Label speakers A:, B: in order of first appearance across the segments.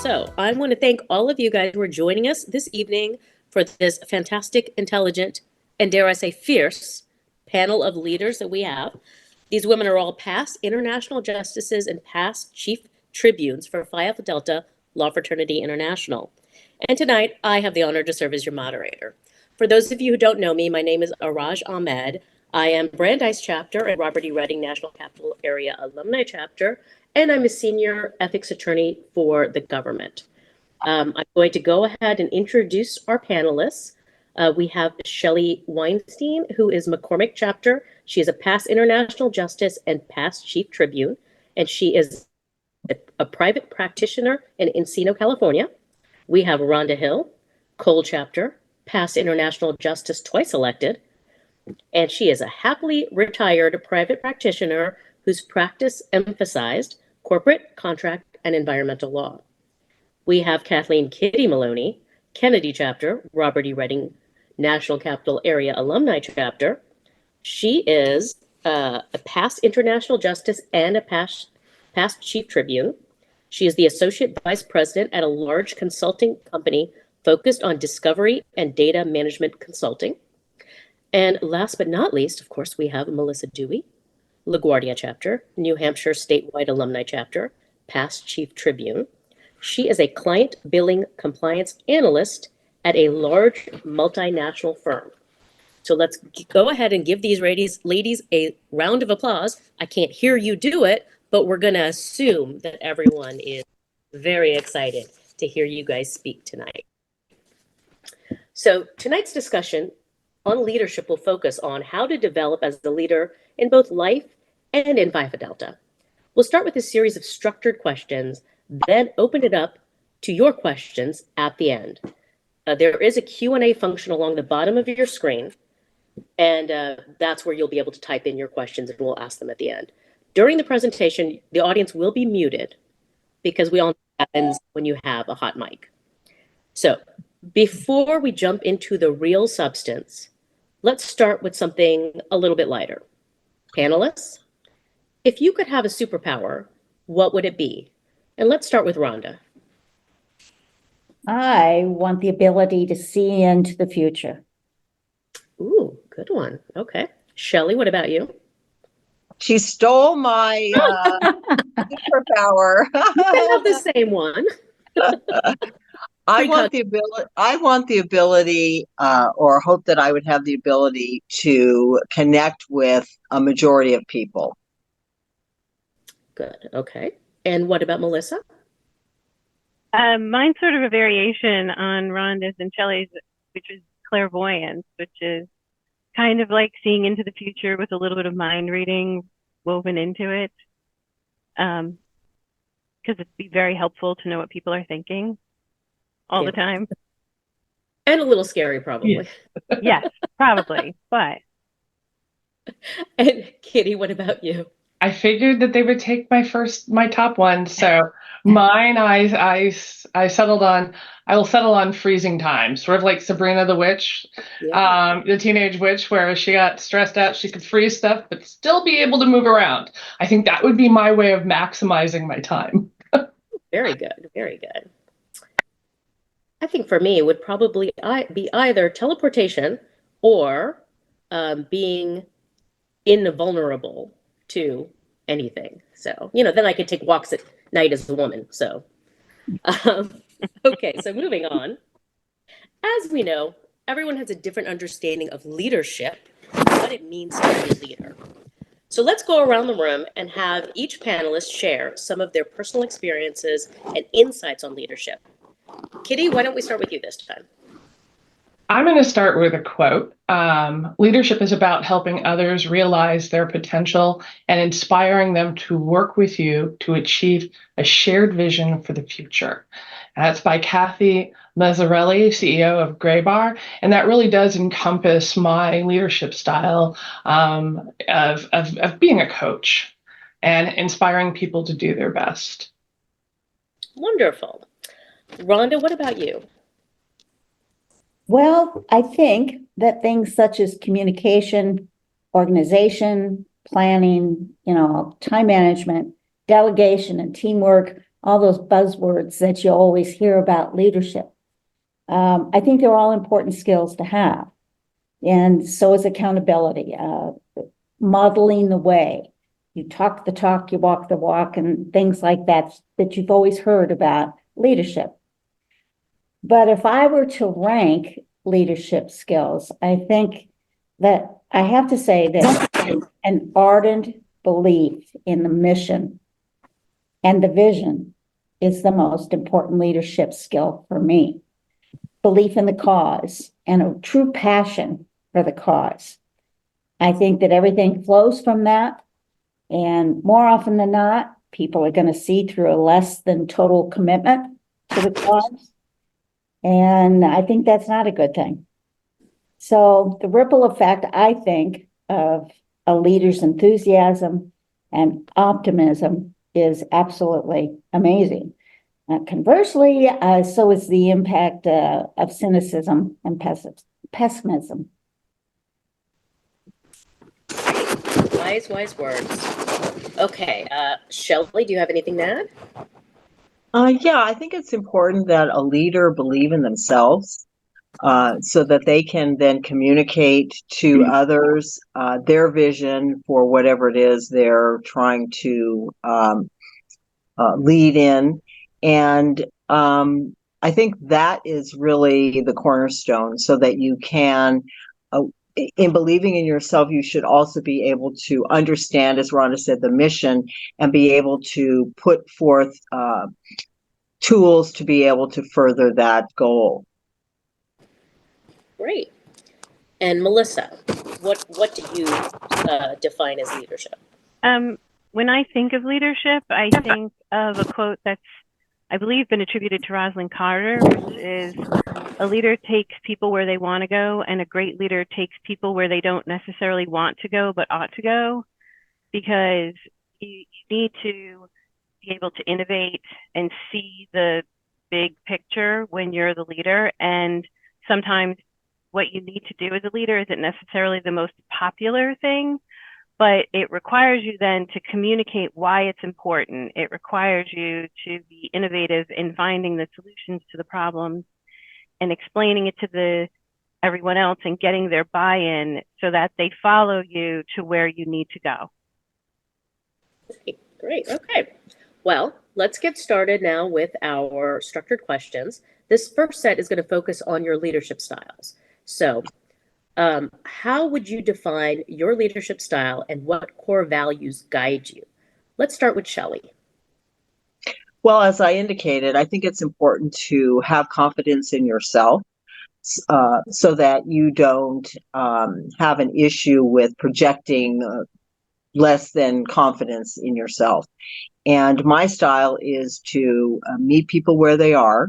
A: So I want to thank all of you guys who are joining us this evening for this fantastic, intelligent, and dare I say fierce panel of leaders that we have. These women are all past international justices and past chief tribunes for Phi Alpha Delta Law Fraternity International. And tonight, I have the honor to serve as your moderator. For those of you who don't know me, my name is Araj Ahmed. I am Brandeis chapter and Robert E. Redding National Capital Area Alumni chapter, and I'm a senior ethics attorney for the government. I'm going to go ahead and introduce our panelists. We have Shelley Weinstein, who is McCormick chapter. She is a past international justice and past chief tribune, and she is a private practitioner in Encino, California. We have Rhonda Hill, Cole chapter, past international justice twice elected, and she is a happily retired private practitioner whose practice emphasized corporate, contract, and environmental law. We have Kathleen Kitty Maloney, Kennedy chapter, Robert E. Redding National Capital Area Alumni chapter. She is a past international justice and a past chief tribune. She is the associate vice president at a large consulting company focused on discovery and data management consulting. And last but not least, of course, we have Melissa Dewey, LaGuardia chapter, New Hampshire Statewide Alumni chapter, past chief tribune. She is a client billing compliance analyst at a large multinational firm. So let's go ahead and give these ladies a round of applause. I can't hear you do it, but we're going to assume that everyone is very excited to hear you guys speak tonight. So tonight's discussion on leadership will focus on how to develop as a leader in both life and in Phi Alpha Delta. We'll start with a series of structured questions, then open it up to your questions at the end. There is a Q&A function along the bottom of your screen, and that's where you'll be able to type in your questions and we'll ask them at the end. During the presentation, the audience will be muted because we all know what happens when you have a hot mic. So before we jump into the real substance, let's start with something a little bit lighter. Panelists, if you could have a superpower, what would it be? And let's start with Rhonda.
B: I want the ability to see into the future.
A: Ooh, good one. Okay. Shelley, what about you?
C: She stole my superpower.
A: You can have the same one.
C: I want the ability, or hope that I would have the ability to connect with a majority of people.
A: Good. Okay. And what about Melissa?
D: Mine's sort of a variation on Rhonda's and Shelley's, which is clairvoyance, which is kind of like seeing into the future with a little bit of mind reading woven into it. Because it'd be very helpful to know what people are thinking all the time.
A: And a little scary, probably.
D: Yes, probably, but.
A: And Kitty, what about you?
E: I figured that they would take my top one. So mine, I settled on, I will settle on freezing time, sort of like Sabrina the witch, the teenage witch, where she got stressed out, she could freeze stuff, but still be able to move around. I think that would be my way of maximizing my time.
A: Very good. Very good. I think for me, it would probably be either teleportation or being invulnerable to anything. So, then I could take walks at night as a woman. So, okay, so moving on. As we know, everyone has a different understanding of leadership, what it means to be a leader. So let's go around the room and have each panelist share some of their personal experiences and insights on leadership. Kitty, why don't we start with you this time?
E: I'm going to start with a quote. Leadership is about helping others realize their potential and inspiring them to work with you to achieve a shared vision for the future. That's by Kathy Mazzarelli, CEO of Graybar, and that really does encompass my leadership style of being a coach and inspiring people to do their best.
A: Wonderful. Rhonda, what about you?
B: Well, I think that things such as communication, organization, planning, time management, delegation, and teamwork all those buzzwords that you always hear about leadership. I think they're all important skills to have. And so is accountability, modeling the way. You talk the talk, you walk the walk, and things like that that you've always heard about leadership. But if I were to rank leadership skills, I think that I have to say that an ardent belief in the mission and the vision is the most important leadership skill for me. Belief in the cause and a true passion for the cause. I think that everything flows from that. And more often than not, people are going to see through a less than total commitment to the cause. And I think that's not a good thing. So the ripple effect, I think, of a leader's enthusiasm and optimism is absolutely amazing. Conversely, so is the impact of cynicism and pessimism.
A: Wise words. Okay, Shelley, do you have anything to add?
C: Yeah, I think it's important that a leader believe in themselves so that they can then communicate to others their vision for whatever it is they're trying to lead in. And I think that is really the cornerstone, so that you can, in believing in yourself, you should also be able to understand, as Rhonda said, the mission, and be able to put forth tools to be able to further that goal.
A: Great. And Melissa, what do you define as leadership?
D: When I think of leadership, I think of a quote that's, I believe, been attributed to Rosalind Carter, which is, a leader takes people where they want to go, and a great leader takes people where they don't necessarily want to go, but ought to go, because you need to be able to innovate and see the big picture when you're the leader. And sometimes what you need to do as a leader isn't necessarily the most popular thing, but it requires you then to communicate why it's important. It requires you to be innovative in finding the solutions to the problems and explaining it to everyone else and getting their buy-in so that they follow you to where you need to go.
A: Great. Okay. Well, let's get started now with our structured questions. This first set is going to focus on your leadership styles. So, how would you define your leadership style and what core values guide you? Let's start with Shelley.
C: Well, as I indicated, I think it's important to have confidence in yourself so that you don't have an issue with projecting less than confidence in yourself. And my style is to meet people where they are,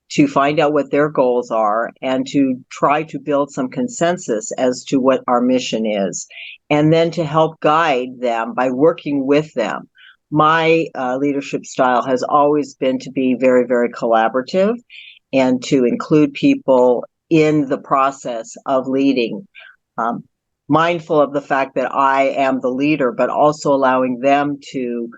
C: to find out what their goals are, and to try to build some consensus as to what our mission is, and then to help guide them by working with them. My leadership style has always been to be very, very collaborative and to include people in the process of leading, mindful of the fact that I am the leader, but also allowing them to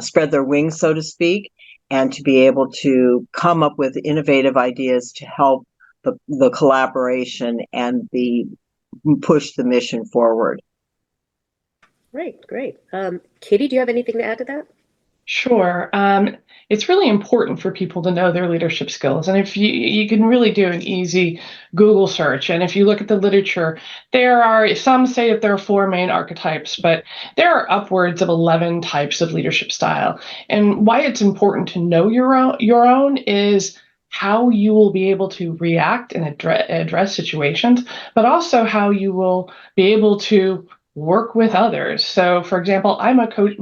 C: spread their wings, so to speak, and to be able to come up with innovative ideas to help the collaboration and push the mission forward.
A: Great. Katie, do you have anything to add to that?
E: Sure. It's really important for people to know their leadership skills. And if you can really do an easy Google search, and if you look at the literature, some say that there are 4 main archetypes, but there are upwards of 11 types of leadership style. And why it's important to know your own is how you will be able to react and address situations, but also how you will be able to work with others. So, for example, I'm a coach.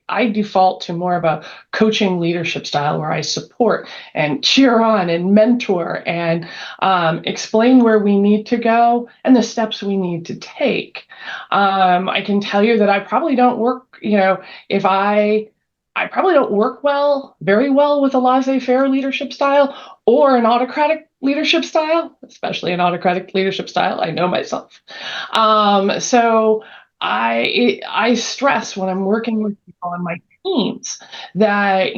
E: I default to more of a coaching leadership style where I support and cheer on and mentor and explain where we need to go and the steps we need to take. I can tell you that I probably don't work, I probably don't work very well with a laissez-faire leadership style or an autocratic leadership style, especially an autocratic leadership style. I know myself. So I stress when I'm working with people on my teams that,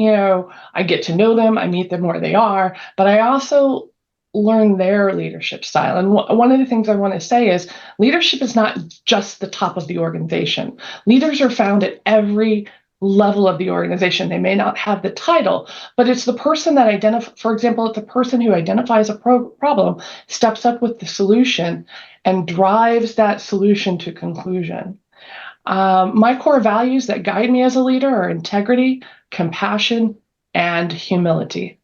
E: I get to know them, I meet them where they are, but I also learn their leadership style. And one of the things I want to say is leadership is not just the top of the organization. Leaders are found at every level of the organization. They may not have the title, but it's the person that for example, it's the person who identifies a problem, steps up with the solution, and drives that solution to conclusion. My core values that guide me as a leader are integrity, compassion, and humility.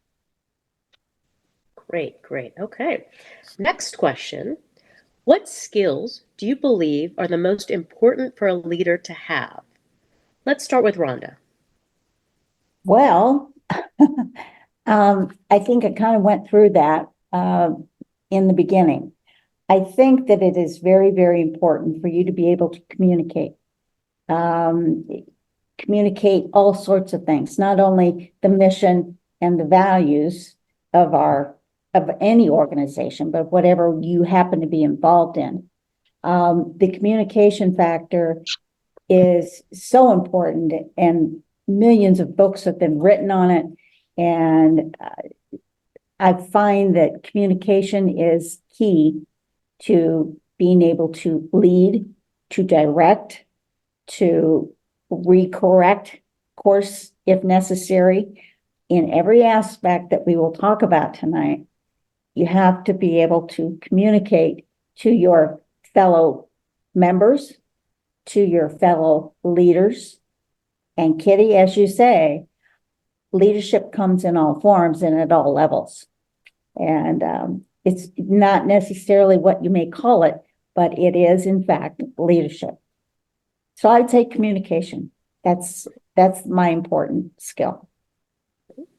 A: Great, great. Okay. Next question. What skills do you believe are the most important for a leader to have? Let's start with Rhonda.
B: Well, I think I kind of went through that in the beginning. I think that it is very, very important for you to be able to communicate. Communicate all sorts of things, not only the mission and the values of any organization, but whatever you happen to be involved in. The communication factor is so important, and millions of books have been written on it. And I find that communication is key to being able to lead, to direct, to recorrect course if necessary. In every aspect that we will talk about tonight, you have to be able to communicate to your fellow members, to your fellow leaders. And Kitty, as you say, leadership comes in all forms and at all levels. And it's not necessarily what you may call it, but it is in fact leadership. So I'd say communication. That's my important skill.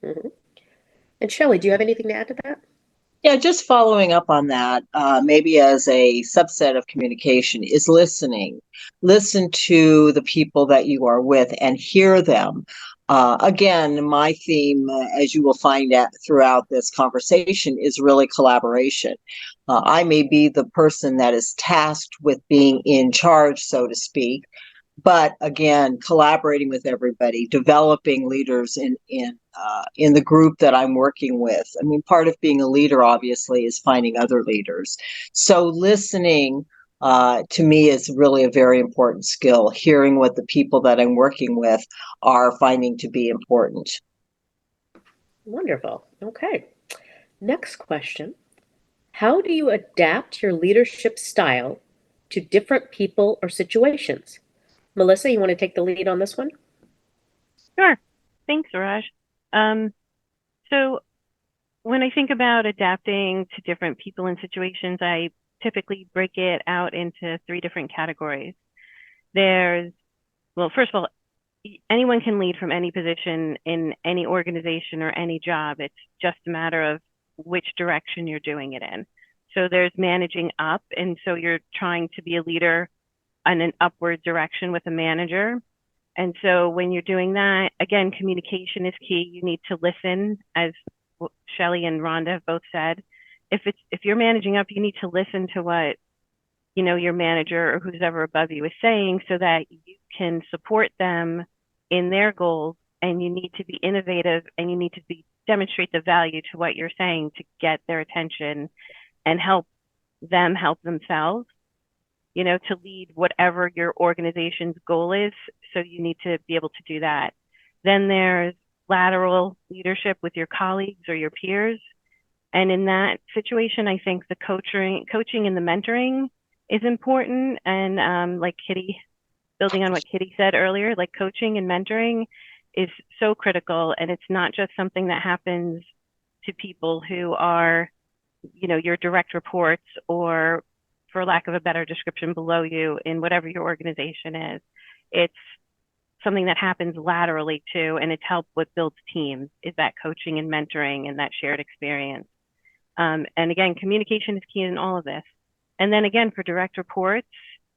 A: Mm-hmm. And Shelley, do you have anything to add to that?
C: Yeah, just following up on that, maybe as a subset of communication is listening. Listen to the people that you are with and hear them. Again, my theme, as you will find out throughout this conversation, is really collaboration. I may be the person that is tasked with being in charge, so to speak, but again, collaborating with everybody, developing leaders in the group that I'm working with. I mean, part of being a leader, obviously, is finding other leaders. So listening to me is really a very important skill, hearing what the people that I'm working with are finding to be important.
A: Wonderful. Okay. Next question. How do you adapt your leadership style to different people or situations? Melissa, you want to take the lead on this one?
D: Sure. Thanks, Araj. So when I think about adapting to different people and situations, I typically break it out into 3 different categories. Well, first of all, anyone can lead from any position in any organization or any job. It's just a matter of which direction you're doing it in. So there's managing up, and so you're trying to be a leader in an upward direction with a manager. And so when you're doing that, again, communication is key. You need to listen, as Shelley and Rhonda have both said. If you're managing up, you need to listen to what your manager or who's ever above you is saying, so that you can support them in their goals. And you need to be innovative, and you need to demonstrate the value to what you're saying to get their attention and help them help themselves. To lead whatever your organization's goal is. So you need to be able to do that. Then there's lateral leadership with your colleagues or your peers. And in that situation, I think the coaching and the mentoring is important. And like Kitty, building on what Kitty said earlier, like coaching and mentoring is so critical. And it's not just something that happens to people who are, your direct reports, or for lack of a better description, below you in whatever your organization is. It's something that happens laterally too, and it's helped what builds teams, is that coaching and mentoring and that shared experience. And again, communication is key in all of this. And then again, for direct reports,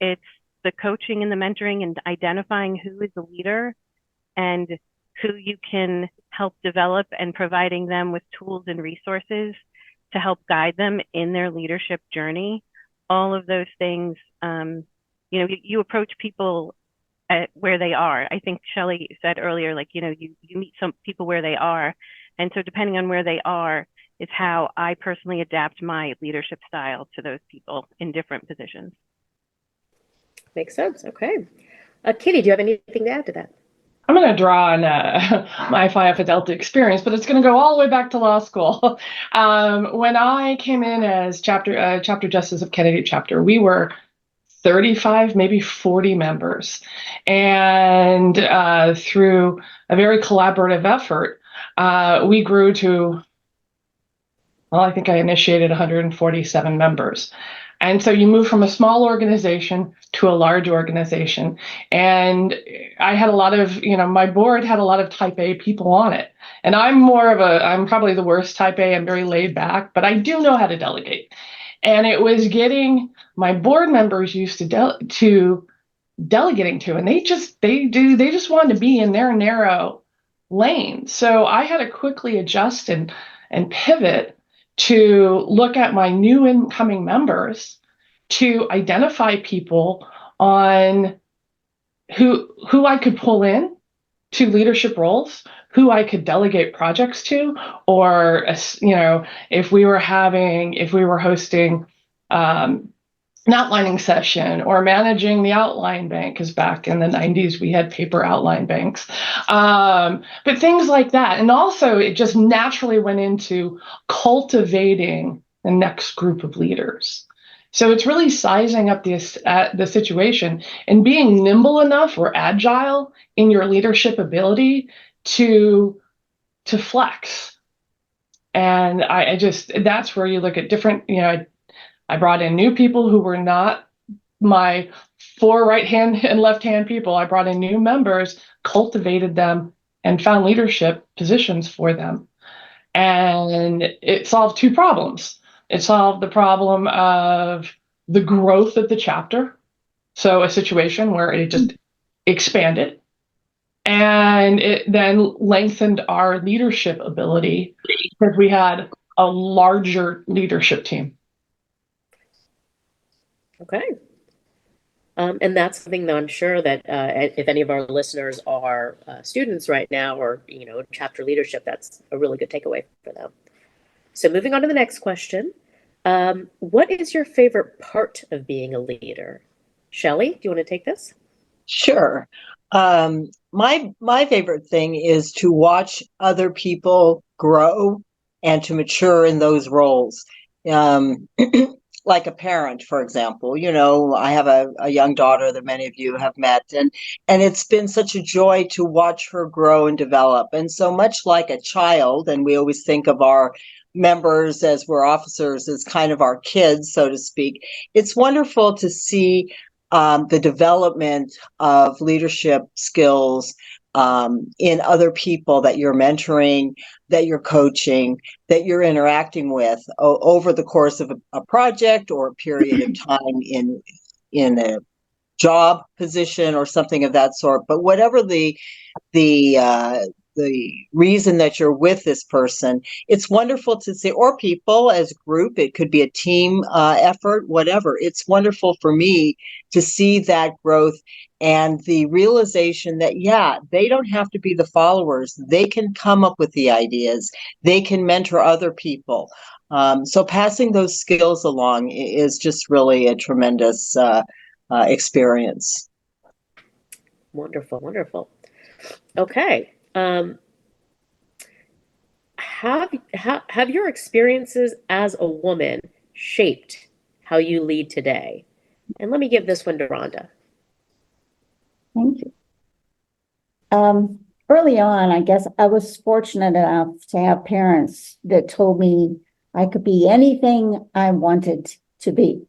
D: it's the coaching and the mentoring and identifying who is the leader and who you can help develop, and providing them with tools and resources to help guide them in their leadership journey. All of those things, you approach people at where they are. I think Shelley said earlier, like, you meet some people where they are. And so depending on where they are is how I personally adapt my leadership style to those people in different positions.
A: Makes sense. Okay. Kitty, do you have anything to add to that?
E: I'm going to draw on my Phi Alpha Delta experience, but it's going to go all the way back to law school. When I came in as chapter justice of Connecticut chapter, we were 35, maybe 40 members. And through a very collaborative effort, we grew to, well, I think I initiated 147 members. And so you move from a small organization to a large organization. And I had a lot of, my board had a lot of type A people on it. And I'm probably the worst type A. I'm very laid back, but I do know how to delegate. And it was getting my board members used to delegating to, and they just wanted to be in their narrow lane. So I had to quickly adjust and pivot to look at my new incoming members, to identify people on who I could pull in to leadership roles, who I could delegate projects to, or if we were hosting an outlining session or managing the outline bank, because back in the 90s we had paper outline banks, but things like that. And also it just naturally went into cultivating the next group of leaders. So it's really sizing up the situation and being nimble enough or agile in your leadership ability to flex. And that's where you look at different, I brought in new people who were not my 4 right-hand and left-hand people. I brought in new members, cultivated them, and found leadership positions for them. And it solved 2 problems. It solved the problem of the growth of the chapter, so a situation where it just expanded, and it then lengthened our leadership ability because we had a larger leadership team.
A: Okay. And that's something that I'm sure that if any of our listeners are students right now or, chapter leadership, that's a really good takeaway for them. So moving on to the next question. What is your favorite part of being a leader? Shelley, do you want to take this?
C: Sure. My favorite thing is to watch other people grow and to mature in those roles. Like a parent, for example, I have a young daughter that many of you have met, and it's been such a joy to watch her grow and develop. And so much like a child, and we always think of our members as we're officers as kind of our kids, so to speak, it's wonderful to see the development of leadership skills in other people that you're mentoring, that you're coaching, that you're interacting with over the course of a project or a period of time in a job position or something of that sort. But whatever the reason that you're with this person, it's wonderful to see, or people as a group, it could be a team effort, whatever. It's wonderful for me to see that growth and the realization that, they don't have to be the followers. They can come up with the ideas. They can mentor other people. So passing those skills along is just really a tremendous experience.
A: Wonderful, wonderful. Okay. Have your experiences as a woman shaped how you lead today? And let me give this one to Rhonda.
B: Thank you. Early on, I guess I was fortunate enough to have parents that told me I could be anything I wanted to be.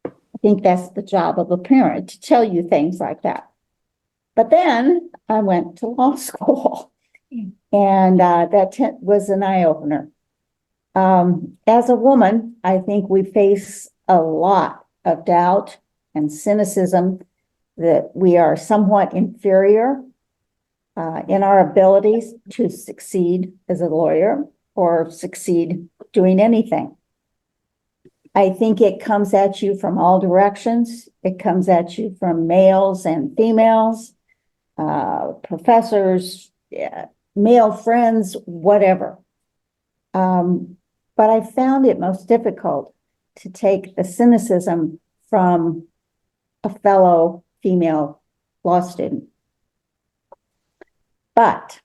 B: I think that's the job of a parent, to tell you things like that. But then I went to law school, and that was an eye-opener. As a woman, I think we face a lot of doubt and cynicism that we are somewhat inferior in our abilities to succeed as a lawyer or succeed doing anything. I think it comes at you from all directions. It comes at you from males and females, professors, male friends, whatever. But I found it most difficult to take the cynicism from a fellow female law student. But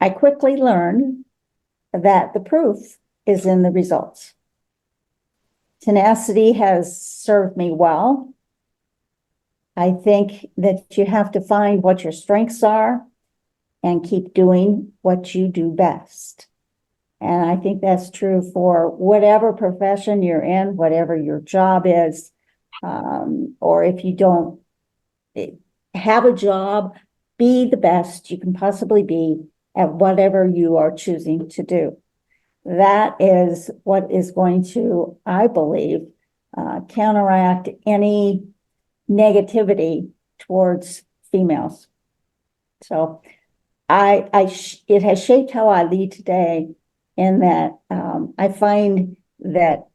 B: I quickly learned that the proof is in the results. Tenacity has served me well. I think that you have to find what your strengths are and keep doing what you do best. And I think that's true for whatever profession you're in, whatever your job is, or if you don't have a job, be the best you can possibly be at whatever you are choosing to do. That is what is going to, I believe, counteract any negativity towards females. So it has shaped how I lead today, in that I find that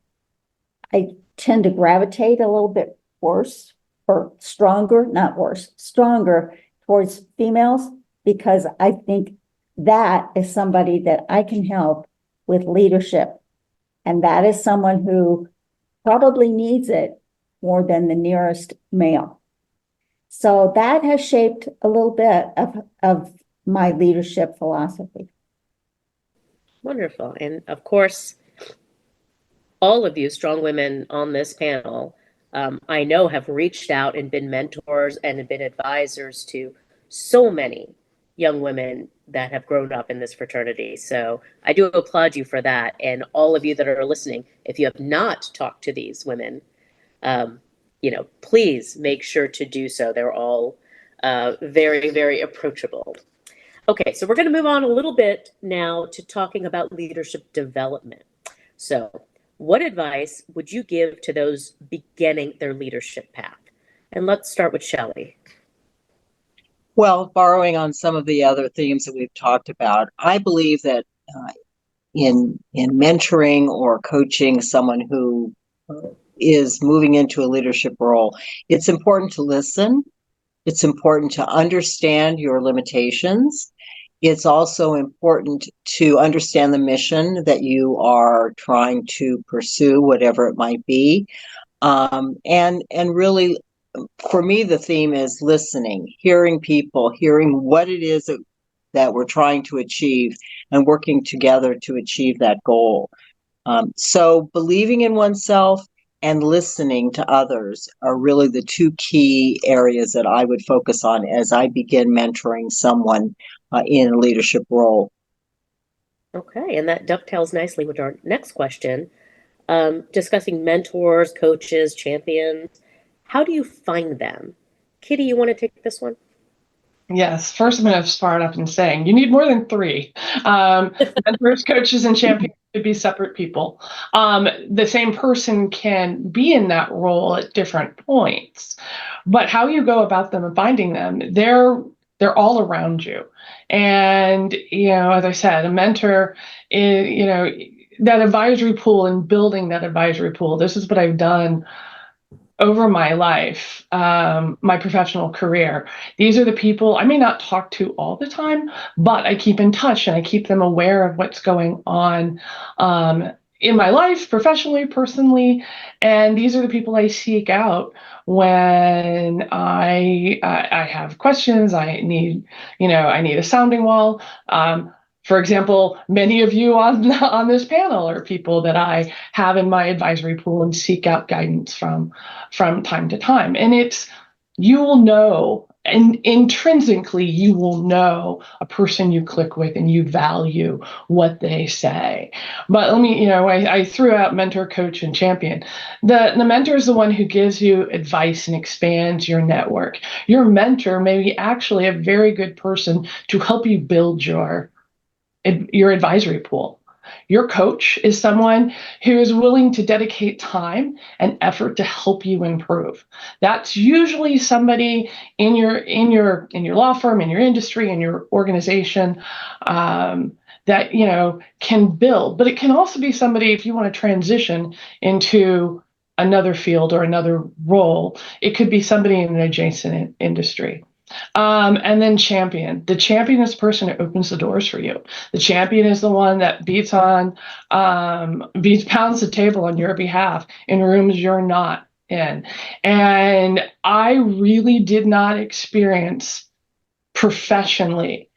B: I tend to gravitate a little bit worse or stronger, not worse, stronger towards females, because I think that is somebody that I can help with leadership. And that is someone who probably needs it more than the nearest male. So that has shaped a little bit of my leadership philosophy.
A: Wonderful. And of course, all of you strong women on this panel, I know, have reached out and been mentors and have been advisors to so many young women that have grown up in this fraternity. So I do applaud you for that. And all of you that are listening, if you have not talked to these women, please make sure to do so. They're all very, very approachable. Okay, so we're going to move on a little bit now to talking about leadership development. So what advice would you give to those beginning their leadership path? And let's start with Shelley.
C: Well, borrowing on some of the other themes that we've talked about, I believe that in mentoring or coaching someone who is moving into a leadership role, it's important to listen. It's important to understand your limitations. It's also important to understand the mission that you are trying to pursue, whatever it might be. And really, for me, the theme is listening, hearing people, hearing what it is that we're trying to achieve, and working together to achieve that goal. So believing in oneself and listening to others are really the two key areas that I would focus on as I begin mentoring someone in a leadership role.
A: Okay, and that dovetails nicely with our next question, discussing mentors, coaches, champions. How do you find them? Kitty, you want to take this one?
E: Yes. First, I'm going to start up and saying you need more than 3. Mentors, coaches, and champions should be separate people. The same person can be in that role at different points, but how you go about them and finding them, they're all around you. And, as I said, a mentor is, that advisory pool and building that advisory pool. This is what I've done over my life, my professional career. These are the people I may not talk to all the time, but I keep in touch and I keep them aware of what's going on in my life, professionally, personally. And these are the people I seek out when I have questions. I need a sounding wall. For example, many of you on this panel are people that I have in my advisory pool and seek out guidance from time to time. And you will know, and intrinsically, you will know a person you click with and you value what they say. But let me, I threw out mentor, coach, and champion. The mentor is the one who gives you advice and expands your network. Your mentor may be actually a very good person to help you build your advisory pool. Your coach is someone who is willing to dedicate time and effort to help you improve. That's usually somebody in your law firm, in your industry, in your organization that can build. But it can also be somebody, if you want to transition into another field or another role. It could be somebody in an adjacent industry. And then champion. The champion is the person who opens the doors for you. The champion is the one that pounds the table on your behalf in rooms you're not in. And I really did not experience professionally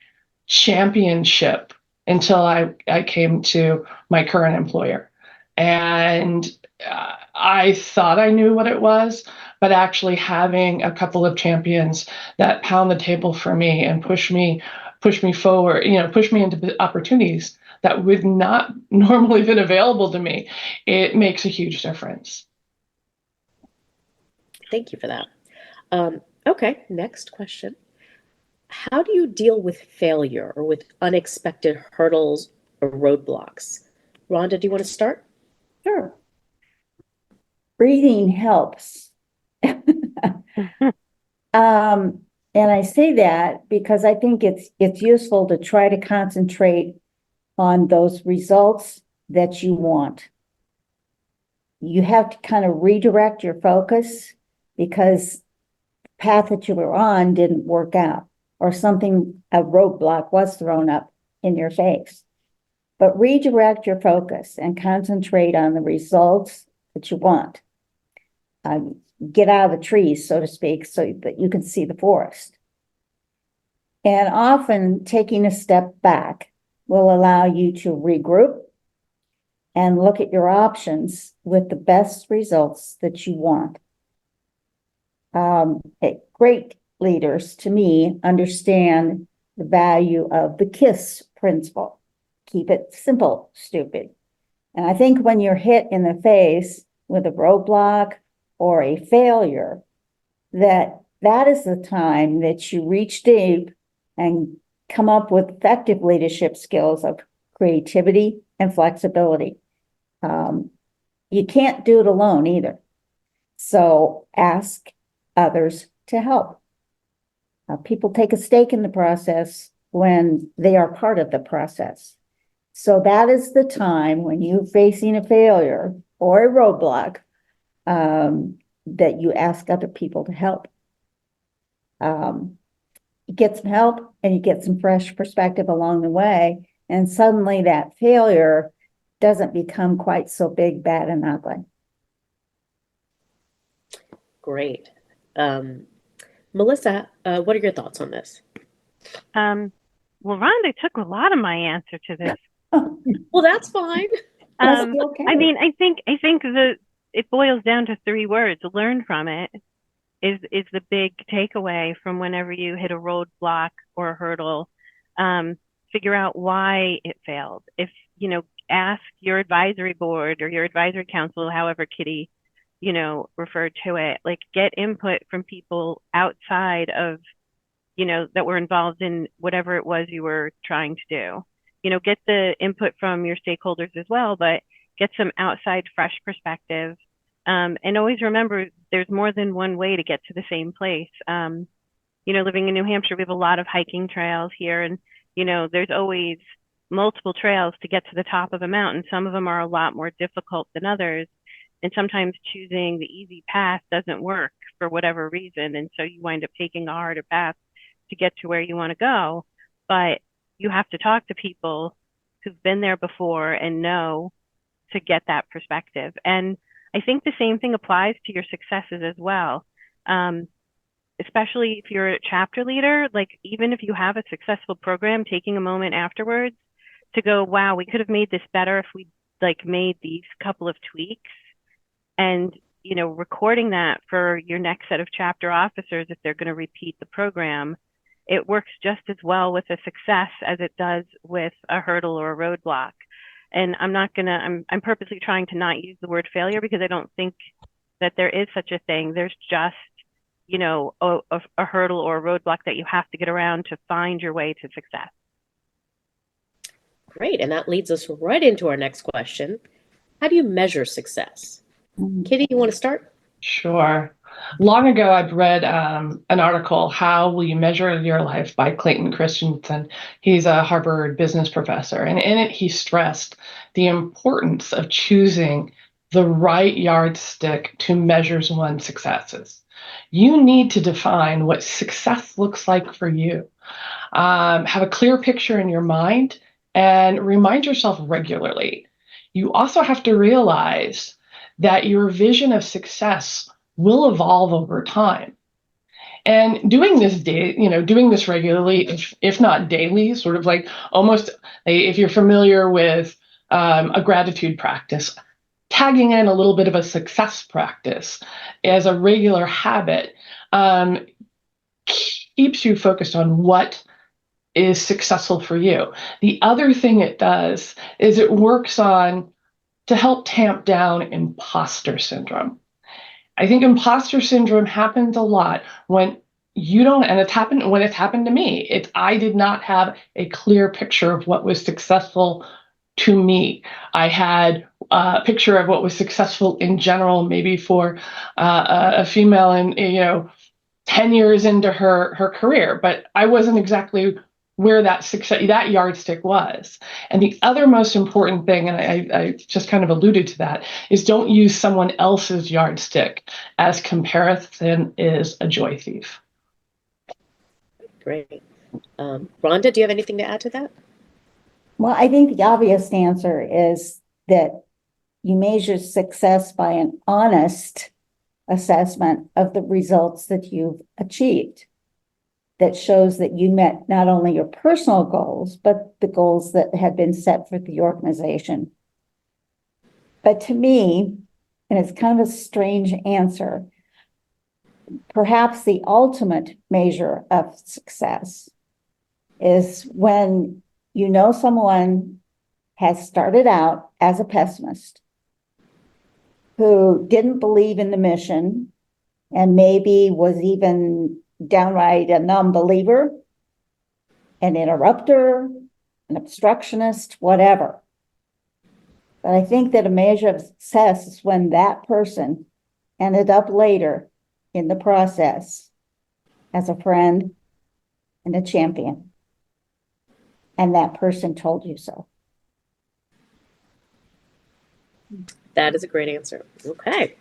E: championship until I came to my current employer. And I thought I knew what it was, but actually having a couple of champions that pound the table for me and push me forward, push me into the opportunities that would not normally been available to me, it makes a huge difference.
A: Thank you for that. Okay, next question. How do you deal with failure or with unexpected hurdles or roadblocks? Rhonda, do you want to start?
B: Sure. Breathing helps. And I say that because I think it's useful to try to concentrate on those results that you want. You have to kind of redirect your focus because the path that you were on didn't work out, or a roadblock was thrown up in your face. But redirect your focus and concentrate on the results that you want. Get out of the trees, so to speak, so that you can see the forest. And often taking a step back will allow you to regroup and look at your options with the best results that you want. Great leaders, to me, understand the value of the KISS principle. Keep it simple, stupid. And I think when you're hit in the face with a roadblock or a failure, that is the time that you reach deep and come up with effective leadership skills of creativity and flexibility. You can't do it alone either. So ask others to help. People take a stake in the process when they are part of the process. So that is the time when you're facing a failure or a roadblock that you ask other people to help. You get some help and you get some fresh perspective along the way, and suddenly that failure doesn't become quite so big, bad, and ugly.
A: Great. Melissa, what are your thoughts on this?
D: Well, Rhonda took a lot of my answer to this.
A: Well, that's fine.
B: Okay.
D: I mean, I think it boils down to 3 words. Learn from it is the big takeaway from whenever you hit a roadblock or a hurdle. Figure out why it failed. If, ask your advisory board or your advisory council, however Kitty, referred to it, like get input from people outside of, that were involved in whatever it was you were trying to do. Get the input from your stakeholders as well, but get some outside fresh perspective. And always remember, there's more than one way to get to the same place. Living in New Hampshire, we have a lot of hiking trails here, and, there's always multiple trails to get to the top of a mountain. Some of them are a lot more difficult than others. And sometimes choosing the easy path doesn't work for whatever reason. And so you wind up taking a harder path to get to where you want to go. But you have to talk to people who've been there before and know to get that perspective. And I think the same thing applies to your successes as well. Especially if you're a chapter leader, like even if you have a successful program, taking a moment afterwards to go, wow, we could have made this better if we made these couple of tweaks, and, recording that for your next set of chapter officers, if they're going to repeat the program, it works just as well with a success as it does with a hurdle or a roadblock. And I'm purposely trying to not use the word failure because I don't think that there is such a thing. There's just, a hurdle or a roadblock that you have to get around to find your way to success.
A: Great. And that leads us right into our next question. How do you measure success? Kitty, you want to start?
E: Sure. Long ago, I'd read an article, How Will You Measure Your Life by Clayton Christensen. He's a Harvard business professor. And in it, he stressed the importance of choosing the right yardstick to measure one's successes. You need to define what success looks like for you. Have a clear picture in your mind and remind yourself regularly. You also have to realize that your vision of success will evolve over time. And doing this regularly, if not daily, sort of like almost, if you're familiar with a gratitude practice, tagging in a little bit of a success practice as a regular habit keeps you focused on what is successful for you. The other thing it does is it works on to help tamp down imposter syndrome. I think imposter syndrome happens a lot when you don't, and it's happened to me. I did not have a clear picture of what was successful to me. I had a picture of what was successful in general, maybe for a female in 10 years into her career, but I wasn't exactly where that yardstick was. And the other most important thing, and I just kind of alluded to that, is don't use someone else's yardstick, as comparison is a joy thief.
A: Great. Rhonda, do you have anything to add to that?
B: Well, I think the obvious answer is that you measure success by an honest assessment of the results that you've achieved. That shows that you met not only your personal goals, but the goals that had been set for the organization. But to me, and it's kind of a strange answer, perhaps the ultimate measure of success is when you know someone has started out as a pessimist who didn't believe in the mission and maybe was even downright a non-believer, an interrupter, an obstructionist, whatever. But I think that a measure of success is when that person ended up later in the process as a friend and a champion. And that person told you so.
A: That is a great answer. Okay.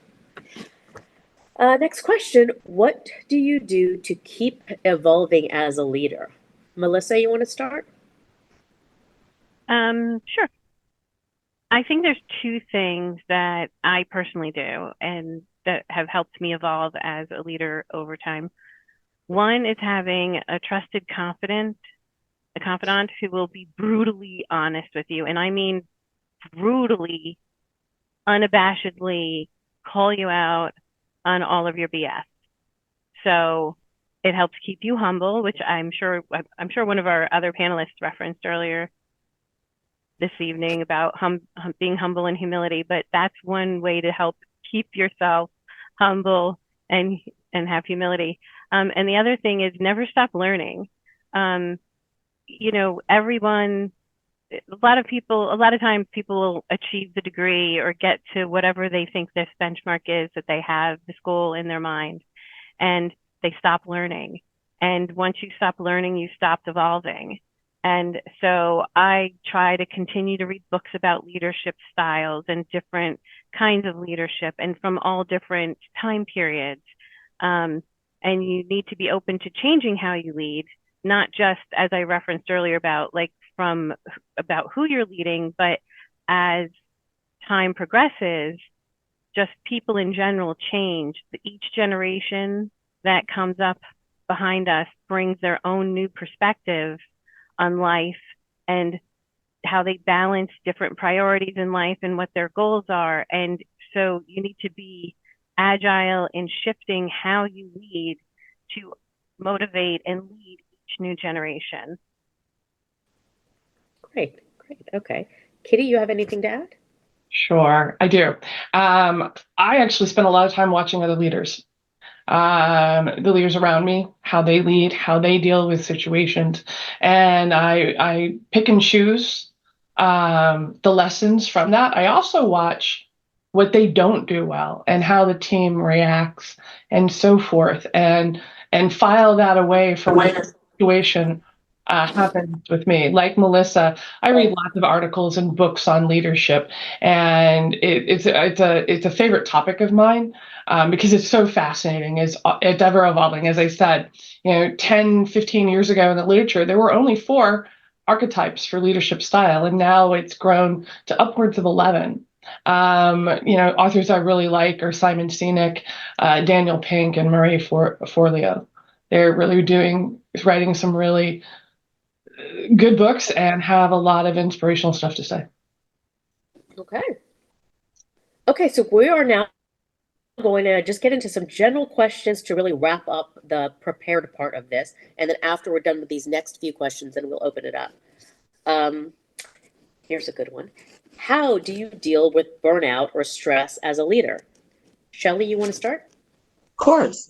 A: Next question. What do you do to keep evolving as a leader? Melissa, you want to start?
D: Sure. I think there's two things that I personally do and that have helped me evolve as a leader over time. One is having a trusted confidant who will be brutally honest with you. And I mean brutally, unabashedly call you out on all of your BS. So it helps keep you humble, which I'm sure one of our other panelists referenced earlier this evening about being humble and humility. But that's one way to help keep yourself humble and have humility. And the other thing is never stop learning. Everyone, a lot of times people will achieve the degree or get to whatever they think this benchmark is that they have, this goal in their mind, and they stop learning. And once you stop learning, you stop evolving. And so I try to continue to read books about leadership styles and different kinds of leadership and from all different time periods. And you need to be open to changing how you lead, not just as I referenced earlier about who you're leading, but as time progresses, just people in general change. Each generation that comes up behind us brings their own new perspective on life and how they balance different priorities in life and what their goals are. And so you need to be agile in shifting how you lead to motivate and lead each new generation.
A: Great. Okay. Kitty, you have anything to add?
E: Sure, I do. I actually spend a lot of time watching other leaders. The leaders around me, how they lead, how they deal with situations. And I pick and choose the lessons from that. I also watch what they don't do well and how the team reacts and so forth, and file that away for my situation happens with me. Like Melissa, I read lots of articles and books on leadership, and it's a favorite topic of mine because it's so fascinating. It's ever evolving. As I said, 10, 15 years ago in the literature, there were only 4 archetypes for leadership style, and now it's grown to upwards of 11. Authors I really like are Simon Sinek, Daniel Pink, and Marie Forleo. They're really writing some really good books and have a lot of inspirational stuff to say.
A: Okay, so we are now going to just get into some general questions to really wrap up the prepared part of this. And then after we're done with these next few questions, then we'll open it up. Here's a good one. How do you deal with burnout or stress as a leader? Shelley, you want to start?
C: Of course.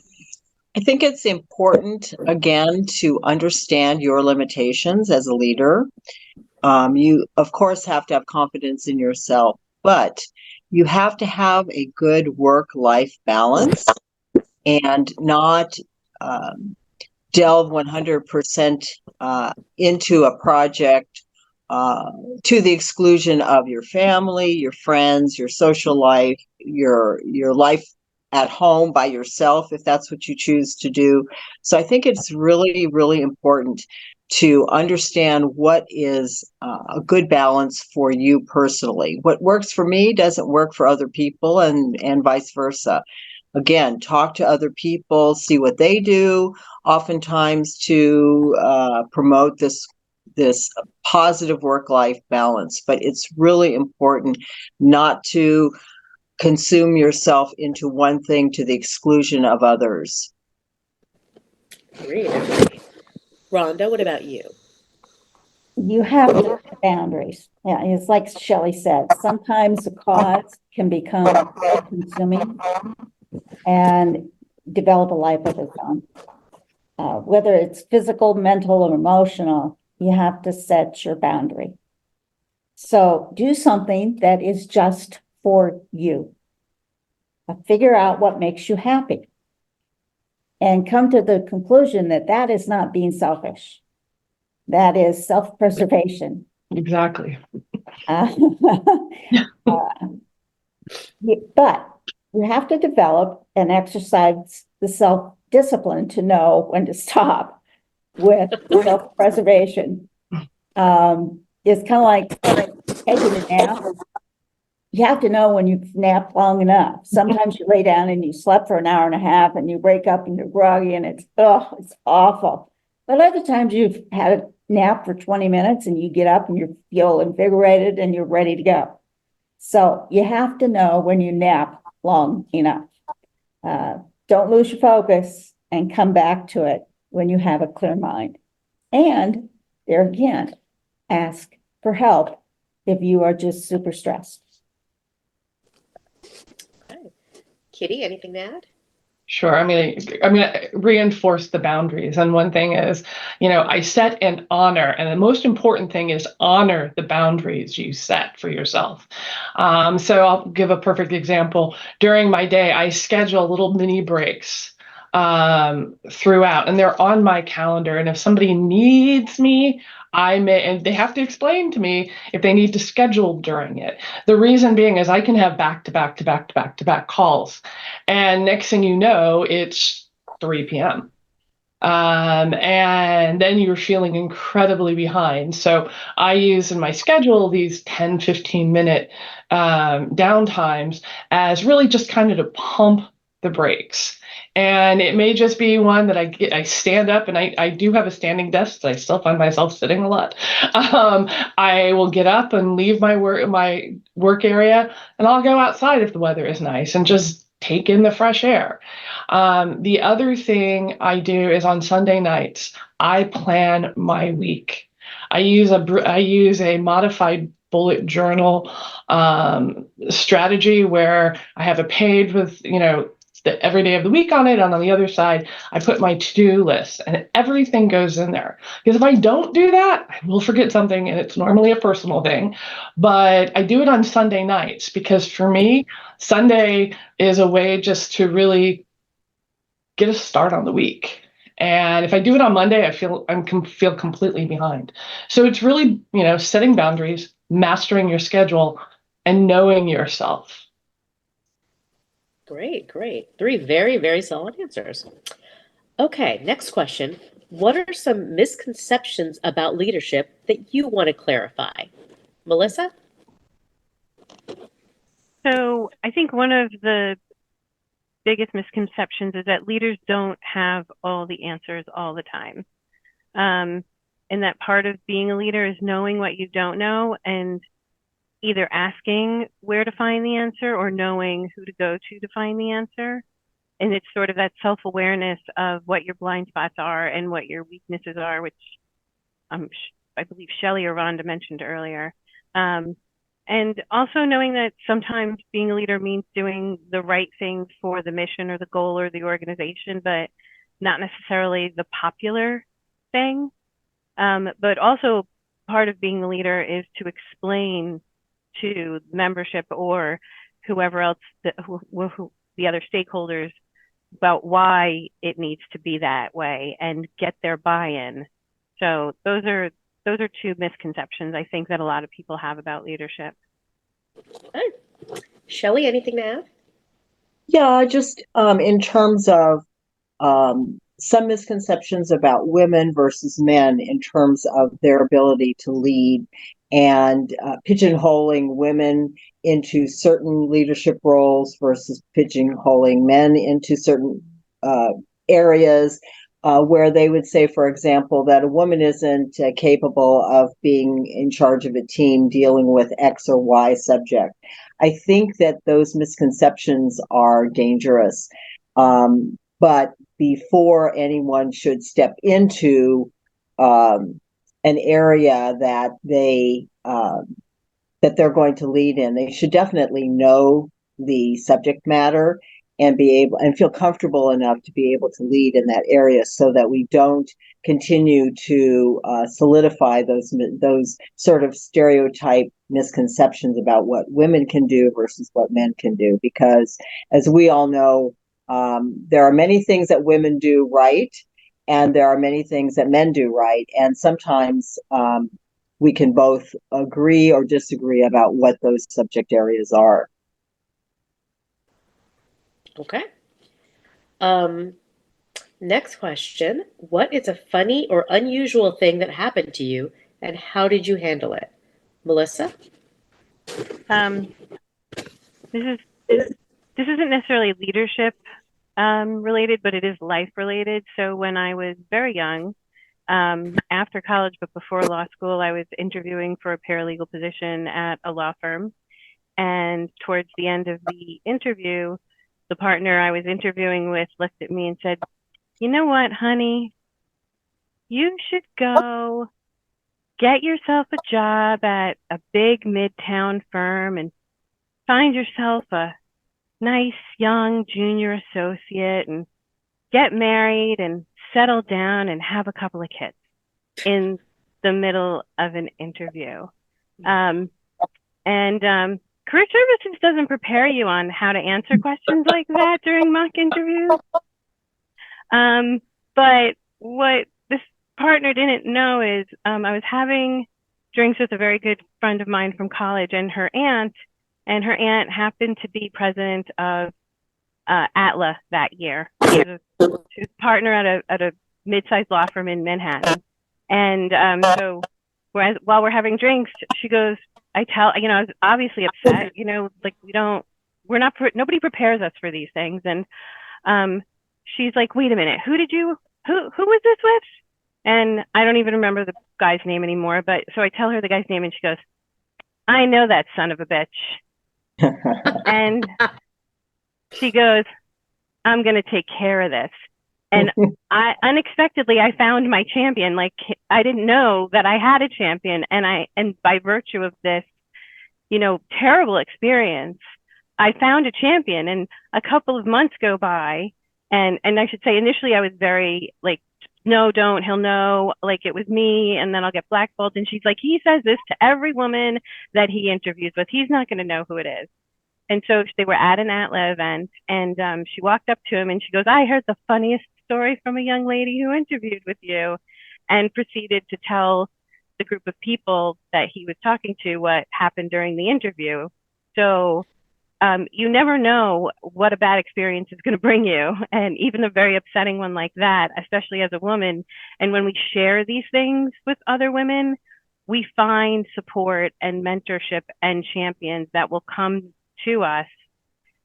C: I think it's important, again, to understand your limitations as a leader. You, of course, have to have confidence in yourself, but you have to have a good work-life balance and not delve 100% into a project to the exclusion of your family, your friends, your social life, your life at home by yourself, if that's what you choose to do. So I think it's really, really important to understand what is a good balance for you personally. What works for me doesn't work for other people, and vice versa. Again, talk to other people, see what they do, oftentimes to promote this positive work-life balance. But it's really important not to consume yourself into one thing to the exclusion of others.
A: Great. Rhonda, what about you?
B: You have to have boundaries. Yeah, it's like Shelley said, sometimes the cause can become consuming and develop a life of its own. Whether it's physical, mental, or emotional, you have to set your boundary. So do something that is just for you. Figure out what makes you happy and come to the conclusion that that is not being selfish. That is self-preservation.
E: Exactly.
B: But you have to develop and exercise the self-discipline to know when to stop with self-preservation. It's kind of like taking a nap. You have to know when you've napped long enough. Sometimes you lay down and you slept for an hour and a half and you wake up and you're groggy and it's awful. But other times you've had a nap for 20 minutes and you get up and you feel invigorated and you're ready to go. So you have to know when you nap long enough. Don't lose your focus and come back to it when you have a clear mind. And there again, ask for help if you are just super stressed.
A: Okay. Kitty, anything to add?
E: Sure. I mean, reinforce the boundaries. And one thing is, I set and honor. And the most important thing is honor the boundaries you set for yourself. So I'll give a perfect example. During my day, I schedule little mini breaks throughout, and they're on my calendar. And if somebody needs me, and they have to explain to me if they need to schedule during it. The reason being is I can have back-to-back calls. And next thing you know, it's 3 p.m. And then you're feeling incredibly behind. So I use in my schedule these 10, 15 minute downtimes as really just kind of to pump the brakes. And it may just be one that I stand up, and I do have a standing desk, so I still find myself sitting a lot. I will get up and leave my work area, and I'll go outside if the weather is nice and just take in the fresh air. The other thing I do is on Sunday nights, I plan my week. I use a modified bullet journal strategy where I have a page with, every day of the week on it, and on the other side, I put my to-do list, and everything goes in there. Because if I don't do that, I will forget something, and it's normally a personal thing. But I do it on Sunday nights because for me, Sunday is a way just to really get a start on the week. And if I do it on Monday, I can feel completely behind. So it's really, setting boundaries, mastering your schedule, and knowing yourself.
A: Great, great. 3 very, very solid answers. Okay, next question. What are some misconceptions about leadership that you want to clarify? Melissa?
D: So I think one of the biggest misconceptions is that leaders don't have all the answers all the time. And that part of being a leader is knowing what you don't know and either asking where to find the answer or knowing who to go to find the answer. And it's sort of that self-awareness of what your blind spots are and what your weaknesses are, which I believe Shelley or Rhonda mentioned earlier. And also knowing that sometimes being a leader means doing the right thing for the mission or the goal or the organization, but not necessarily the popular thing. But also part of being the leader is to explain to membership or whoever else, who the other stakeholders, about why it needs to be that way and get their buy-in. So those are 2 misconceptions I think that a lot of people have about leadership.
A: Okay. Shelley, anything to add?
C: Yeah, just in terms of some misconceptions about women versus men in terms of their ability to lead, and pigeonholing women into certain leadership roles versus pigeonholing men into certain areas where they would say, for example, that a woman isn't capable of being in charge of a team dealing with X or Y subject. I think that those misconceptions are dangerous. But before anyone should step into an area that they're going to lead in, they should definitely know the subject matter and be able and feel comfortable enough to be able to lead in that area, so that we don't continue to solidify those sort of stereotype misconceptions about what women can do versus what men can do. Because as we all know, there are many things that women do right, and there are many things that men do right. And sometimes we can both agree or disagree about what those subject areas are.
A: Okay. Next question. What is a funny or unusual thing that happened to you, and how did you handle it? Melissa?
D: This isn't necessarily leadership related, but it is life related. So when I was very young, after college, but before law school, I was interviewing for a paralegal position at a law firm. And towards the end of the interview, the partner I was interviewing with looked at me and said, "You know what, honey? You should go get yourself a job at a big midtown firm and find yourself a nice young junior associate and get married and settle down and have a couple of kids," in the middle of an interview. Career Services doesn't prepare you on how to answer questions like that during mock interviews. But what this partner didn't know is I was having drinks with a very good friend of mine from college, and her aunt happened to be president of ATLA that year. She was a partner at a mid-sized law firm in Manhattan. And so while we're having drinks, she goes, I was obviously upset, like nobody prepares us for these things. And she's like, "Wait a minute, who was this with?" And I don't even remember the guy's name anymore, but so I tell her the guy's name and she goes, "I know that son of a bitch." And she goes, "I'm going to take care of this." And unexpectedly, I found my champion. Like, I didn't know that I had a champion. And by virtue of this, terrible experience, I found a champion. And a couple of months go by. And I should say, initially, I was very like, "No, don't, he'll know, like it was me, and then I'll get blackballed." And she's like, "He says this to every woman that he interviews with. He's not going to know who it is." And so they were at an ATLA event, and she walked up to him and she goes, "I heard the funniest story from a young lady who interviewed with you, and proceeded to tell the group of people that he was talking to what happened during the interview. So you never know what a bad experience is going to bring you, and even a very upsetting one like that, especially as a woman. And when we share these things with other women, we find support and mentorship and champions that will come to us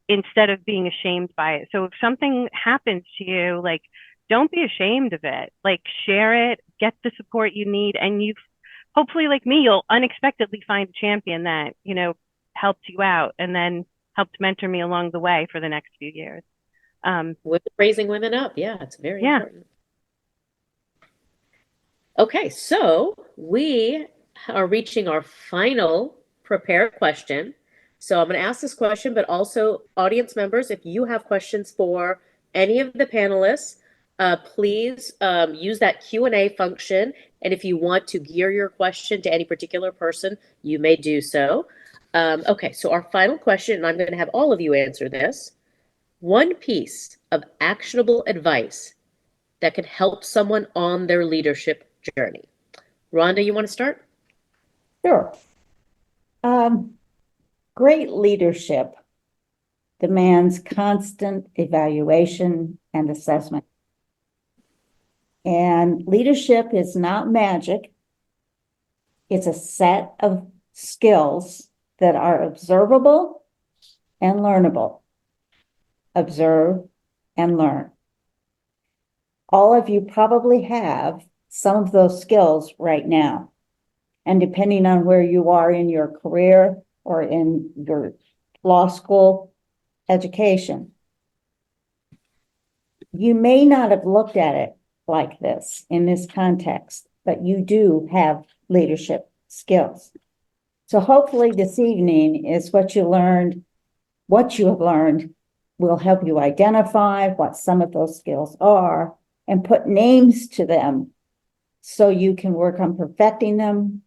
D: instead of being ashamed by it. So if something happens to you, like, don't be ashamed of it. Like, share it, get the support you need, and you hopefully, like me, you'll unexpectedly find a champion that, you know, helped you out and then helped mentor me along the way for the next few years.
A: With raising women up. Yeah, it's very
D: Yeah.
A: important. Okay, so we are reaching our final prepared question. So I'm going to ask this question, but also audience members, if you have questions for any of the panelists, please use that Q&A function. And if you want to gear your question to any particular person, you may do so. Okay, so our final question, and I'm going to have all of you answer this. One piece of actionable advice that could help someone on their leadership journey. Rhonda, you want to start?
B: Sure. Great leadership demands constant evaluation and assessment. And leadership is not magic. It's a set of skills that are observable and learnable. Observe and learn. All of you probably have some of those skills right now. And depending on where you are in your career or in your law school education, you may not have looked at it like this in this context, but you do have leadership skills. So hopefully this evening is what you have learned will help you identify what some of those skills are and put names to them so you can work on perfecting them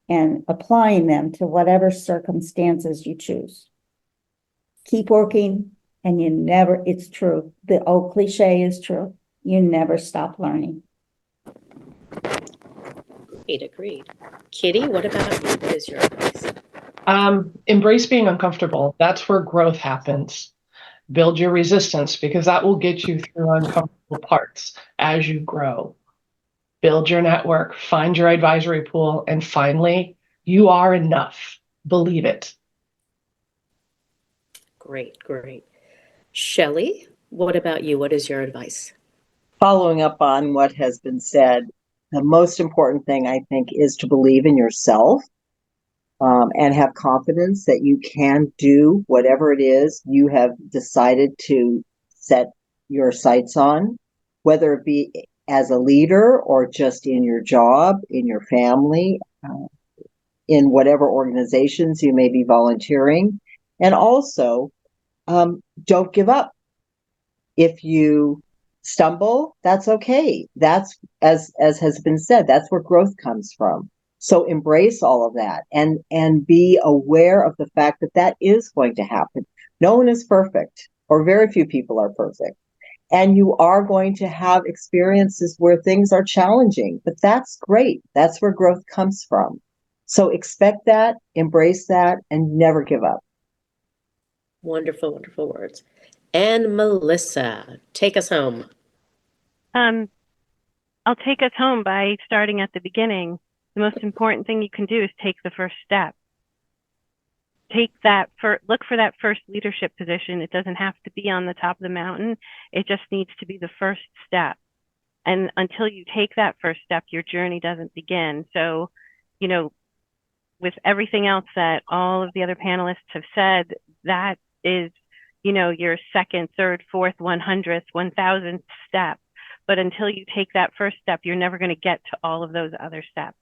B: and applying them to whatever circumstances you choose. Keep working, and it's true. The old cliche is true. You never stop learning.
A: Agreed. Kitty, what about you? What is your advice?
E: Embrace being uncomfortable. That's where growth happens. Build your resistance, because that will get you through uncomfortable parts as you grow. Build your network, find your advisory pool, and finally, you are enough. Believe it.
A: Great, great. Shelley, what about you? What is your advice?
C: Following up on what has been said, the most important thing, I think, is to believe in yourself and have confidence that you can do whatever it is you have decided to set your sights on, whether it be as a leader or just in your job, in your family, in whatever organizations you may be volunteering. And also, don't give up. If you stumble, that's okay. That's, as has been said, that's where growth comes from. So embrace all of that and be aware of the fact that that is going to happen. No one is perfect, or very few people are perfect. And you are going to have experiences where things are challenging, but that's great. That's where growth comes from. So expect that, embrace that, and never give up.
A: Wonderful, wonderful words. And Melissa, take us home.
D: I'll take us home by starting at the beginning. The most important thing you can do is take the first step. Look for that first leadership position. It doesn't have to be on the top of the mountain. It just needs to be the first step. And until you take that first step, your journey doesn't begin. So, you know, with everything else that all of the other panelists have said, that is, you know, your second, third, fourth, 100th, 1000th step. But until you take that first step, you're never going to get to all of those other steps.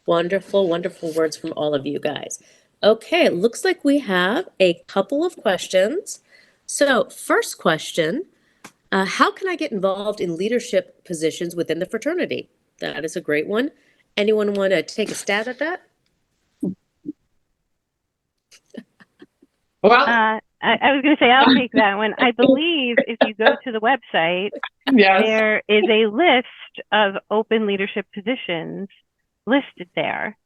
A: Wonderful, wonderful words from all of you guys. Okay, it looks like we have a couple of questions. So first question, how can I get involved in leadership positions within the fraternity? That is a great one. Anyone want to take a stab at that?
E: Well,
D: I was going to say, I'll take that one. I believe if you go to the website,
E: Yes.
D: there is a list of open leadership positions listed there,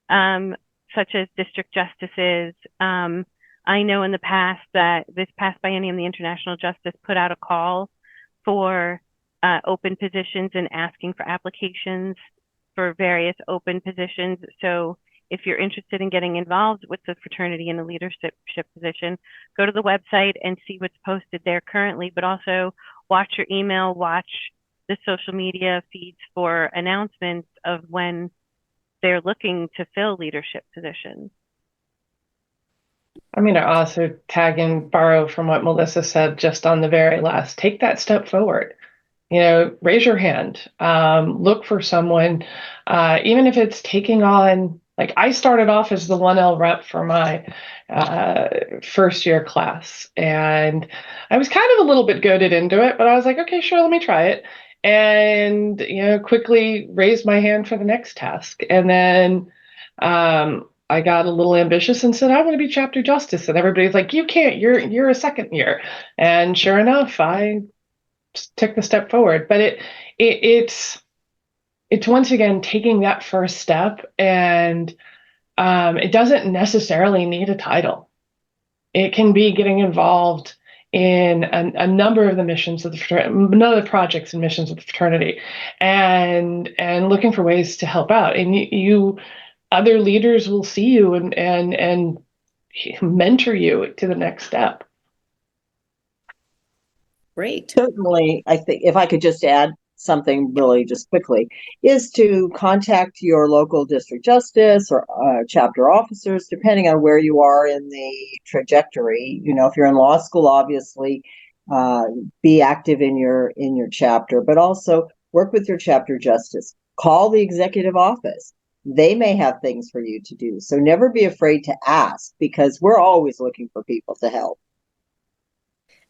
D: such as district justices. I know in the past that this past biennium, the International Justice put out a call for open positions and asking for applications for various open positions. So if you're interested in getting involved with the fraternity in a leadership position, go to the website and see what's posted there currently, but also watch your email, watch the social media feeds for announcements of when they're looking to fill leadership positions.
E: I'm going to also tag and borrow from what Melissa said just on the very last. Take that step forward. Raise your hand. Look for someone, even if it's taking on, like I started off as the 1L rep for my first year class. And I was kind of a little bit goaded into it, but I was like, okay, sure, let me try it. And, quickly raised my hand for the next task. And then I got a little ambitious and said, I want to be chapter justice. And everybody's like, you can't, you're a second year. And sure enough, I took the step forward. But it's once again taking that first step, and it doesn't necessarily need a title. It can be getting involved in a number of the missions of the fraternity, none of the projects and missions of the fraternity, and looking for ways to help out. And you other leaders will see you and mentor you to the next step.
A: Great.
C: Certainly, I think if I could just add something really just quickly, is to contact your local district justice or chapter officers, depending on where you are in the trajectory. If you're in law school, obviously, be active in your chapter, but also work with your chapter justice. Call the executive office. They may have things for you to do. So never be afraid to ask, because we're always looking for people to help.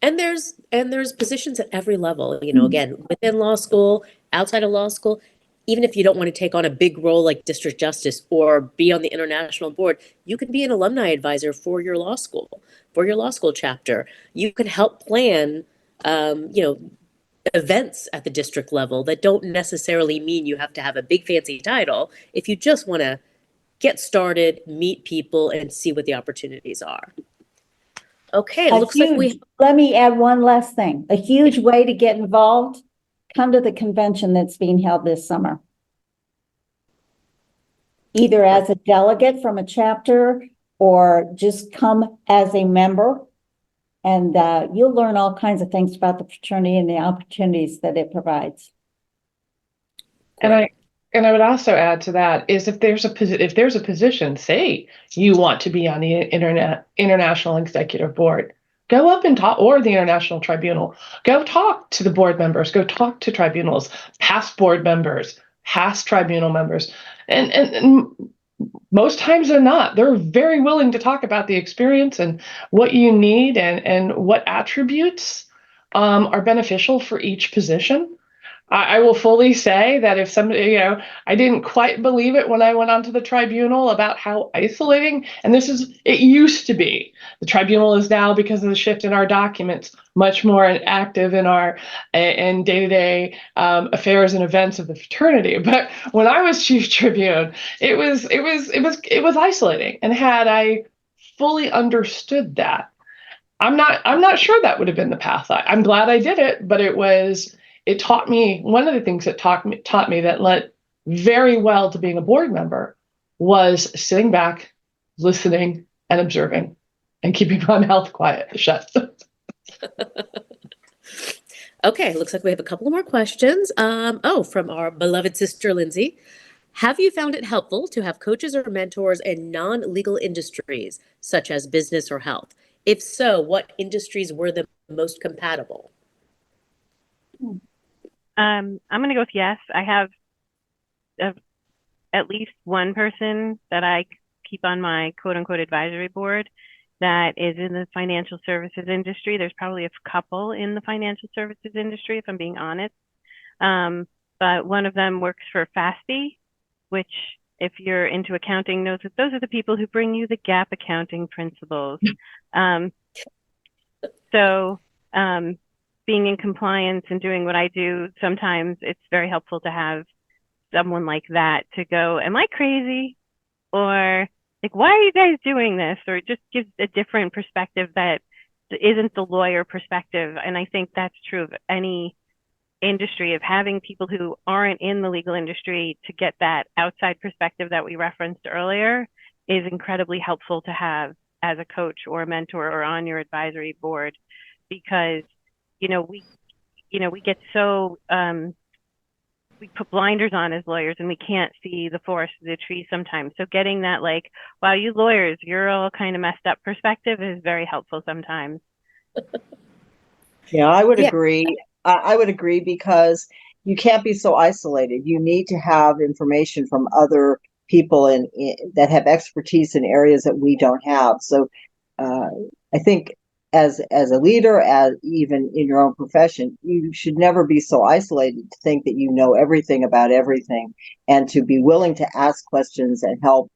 A: And there's positions at every level, again, within law school, outside of law school. Even if you don't want to take on a big role like district justice or be on the international board, you can be an alumni advisor for your law school chapter. You can help plan, events at the district level that don't necessarily mean you have to have a big fancy title. If you just want to get started, meet people, and see what the opportunities are. Okay,
B: let me add one last thing. A huge way to get involved, come to the convention that's being held this summer. Either as a delegate from a chapter or just come as a member. And you'll learn all kinds of things about the fraternity and the opportunities that it provides.
E: And I would also add to that is if there's a position, say you want to be on the International Executive Board, go up and talk, or the International Tribunal, go talk to the board members, go talk to tribunals, past board members, past tribunal members, and most times they're very willing to talk about the experience and what you need and what attributes are beneficial for each position. I will fully say that if somebody, I didn't quite believe it when I went onto the tribunal about how isolating, and it used to be. The tribunal is now, because of the shift in our documents, much more active in our day-to-day affairs and events of the fraternity. But when I was chief tribune, it was isolating. And had I fully understood that, I'm not sure that would have been the path. I'm glad I did it, but it taught me, one of the things that taught me that led very well to being a board member was sitting back, listening and observing and keeping my mouth shut.
A: Okay, looks like we have a couple more questions. From our beloved sister, Lindsay. Have you found it helpful to have coaches or mentors in non-legal industries, such as business or health? If so, what industries were the most compatible?
D: I'm going to go with yes. I have at least one person that I keep on my quote unquote advisory board that is in the financial services industry. There's probably a couple in the financial services industry, if I'm being honest. But one of them works for FASB, which, if you're into accounting, knows that those are the people who bring you the GAAP accounting principles. So being in compliance and doing what I do, sometimes it's very helpful to have someone like that to go, am I crazy? Or like, why are you guys doing this? Or it just gives a different perspective that isn't the lawyer perspective. And I think that's true of any industry, of having people who aren't in the legal industry to get that outside perspective that we referenced earlier is incredibly helpful to have as a coach or a mentor or on your advisory board, because we get so we put blinders on as lawyers and we can't see the forest of the tree sometimes. So getting that, like, wow, you lawyers, you're all kind of messed up perspective is very helpful sometimes.
C: Yeah, I would
A: Yeah.
C: agree. I would agree, because you can't be so isolated. You need to have information from other people that have expertise in areas that we don't have. So I think as a leader, as even in your own profession, you should never be so isolated to think that you know everything about everything, and to be willing to ask questions and help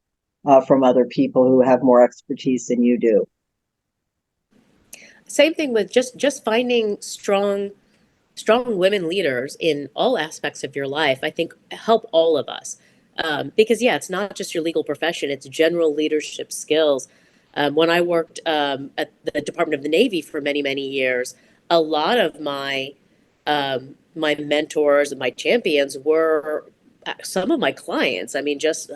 C: from other people who have more expertise than you do.
A: Same thing with just finding strong women leaders in all aspects of your life, I think help all of us. Because yeah, it's not just your legal profession, it's general leadership skills. When I worked at the Department of the Navy for many, many years, a lot of my my mentors and my champions were some of my clients. I mean, just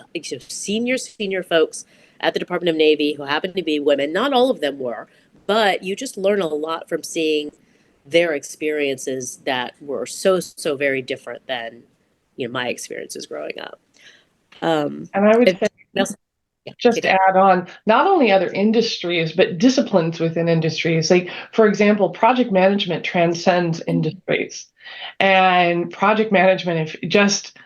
A: senior folks at the Department of Navy who happened to be women. Not all of them were, but you just learn a lot from seeing their experiences that were so very different than my experiences growing up.
E: And I would say, just to add on, not only other industries, but disciplines within industries. Like, for example, project management transcends industries. And project management, if just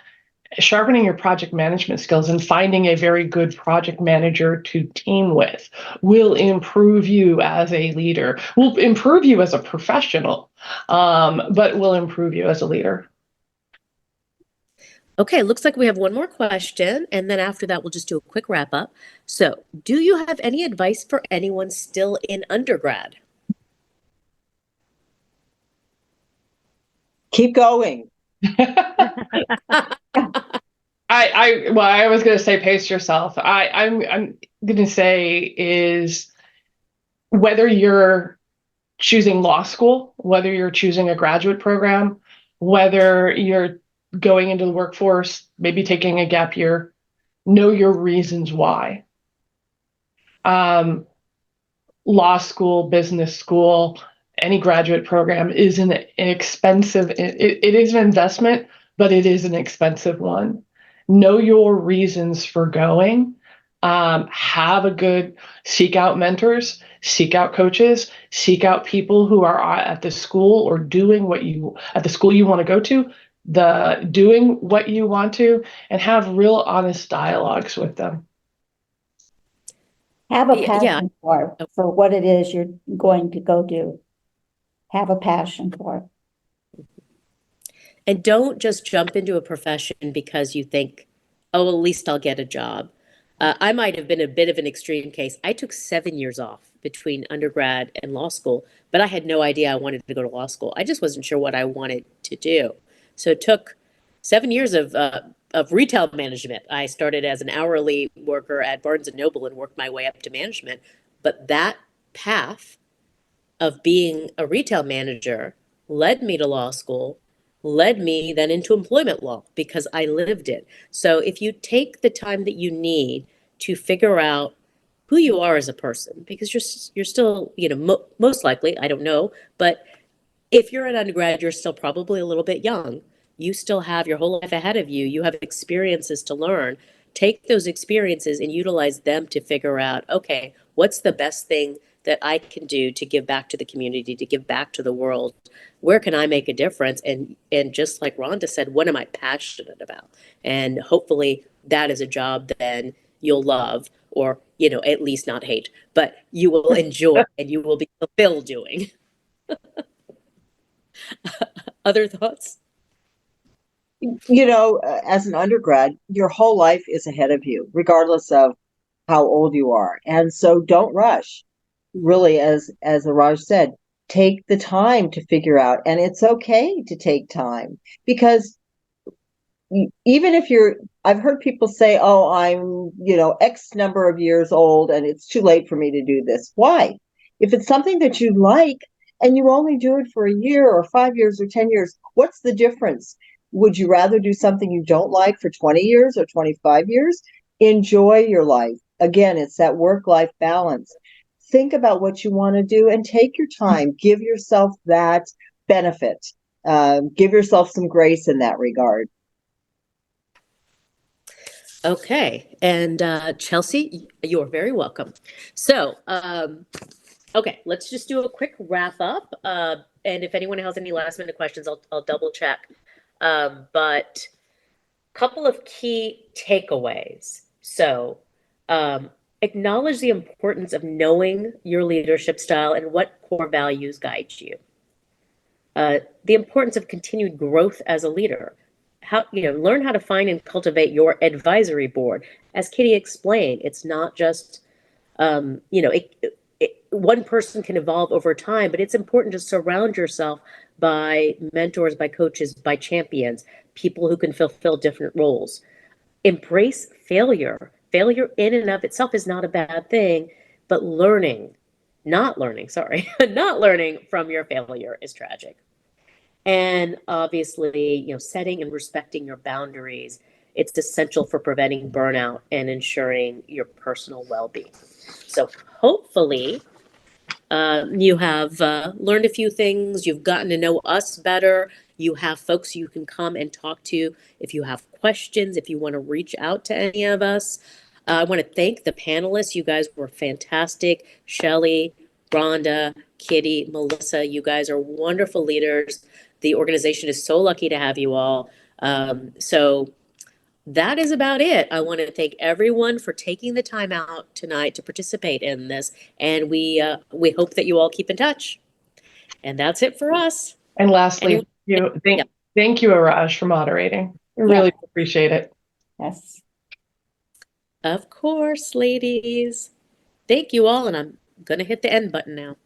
E: sharpening your project management skills and finding a very good project manager to team with will improve you as a leader, will improve you as a professional, but will improve you as a leader.
A: Okay, looks like we have one more question, and then after that, we'll just do a quick wrap up. So, do you have any advice for anyone still in undergrad?
C: Keep going.
E: I was going to say pace yourself. I'm going to say is whether you're choosing law school, whether you're choosing a graduate program, whether you're going into the workforce, maybe taking a gap year, know your reasons why. Law school, business school, any graduate program is an expensive, it is an investment, but it is an expensive one. Know your reasons for going. Seek out mentors, seek out coaches, seek out people who are at the school or doing at the school you want to go to, doing what you want to, and have real honest dialogues with them.
B: Have a passion for what it is you're going to go do. Have a passion for it.
A: And don't just jump into a profession because you think, oh, at least I'll get a job. I might have been a bit of an extreme case. I took 7 years off between undergrad and law school, but I had no idea I wanted to go to law school. I just wasn't sure what I wanted to do. So it took 7 years of retail management. I started as an hourly worker at Barnes & Noble and worked my way up to management. But that path of being a retail manager led me to law school, led me then into employment law because I lived it. So if you take the time that you need to figure out who you are as a person, because you're still, most likely, I don't know, but if you're an undergrad, you're still probably a little bit young. You still have your whole life ahead of you. You have experiences to learn. Take those experiences and utilize them to figure out, okay, what's the best thing that I can do to give back to the community, to give back to the world? Where can I make a difference? And just like Rhonda said, what am I passionate about? And hopefully that is a job then you'll love, or, at least not hate, but you will enjoy and you will be fulfilled doing. Other thoughts?
C: As an undergrad, your whole life is ahead of you, regardless of how old you are. And so don't rush. Really, as Araj said, take the time to figure out, and it's okay to take time, because even if I've heard people say, oh, I'm, X number of years old and it's too late for me to do this. Why? If it's something that you like and you only do it for a year or 5 years or 10 years, what's the difference? Would you rather do something you don't like for 20 years or 25 years? Enjoy your life. Again, it's that work-life balance. Think about what you want to do and take your time. Give yourself that benefit. Give yourself some grace in that regard.
A: Okay, and Chelsea, you're very welcome. So, okay, let's just do a quick wrap up. And if anyone has any last minute questions, I'll double check. But couple of key takeaways. So, acknowledge the importance of knowing your leadership style and what core values guide you. The importance of continued growth as a leader. Learn how to find and cultivate your advisory board. As Kitty explained, it's not just, one person can evolve over time, but it's important to surround yourself by mentors, by coaches, by champions, people who can fulfill different roles. Embrace failure. Failure in and of itself is not a bad thing, but not learning from your failure is tragic. And obviously, setting and respecting your boundaries, it's essential for preventing burnout and ensuring your personal well-being. So hopefully you have learned a few things. You've gotten to know us better. You have folks you can come and talk to if you have questions, if you want to reach out to any of us. I want to thank the panelists. You guys were fantastic. Shelley, Rhonda, Kitty, Melissa, you guys are wonderful leaders. The organization is so lucky to have you all. So that is about it. I want to thank everyone for taking the time out tonight to participate in this. And we hope that you all keep in touch. And that's it for us.
E: And lastly, thank you, Araj, for moderating. I really appreciate it.
B: Yes.
A: Of course, ladies. Thank you all. And I'm going to hit the end button now.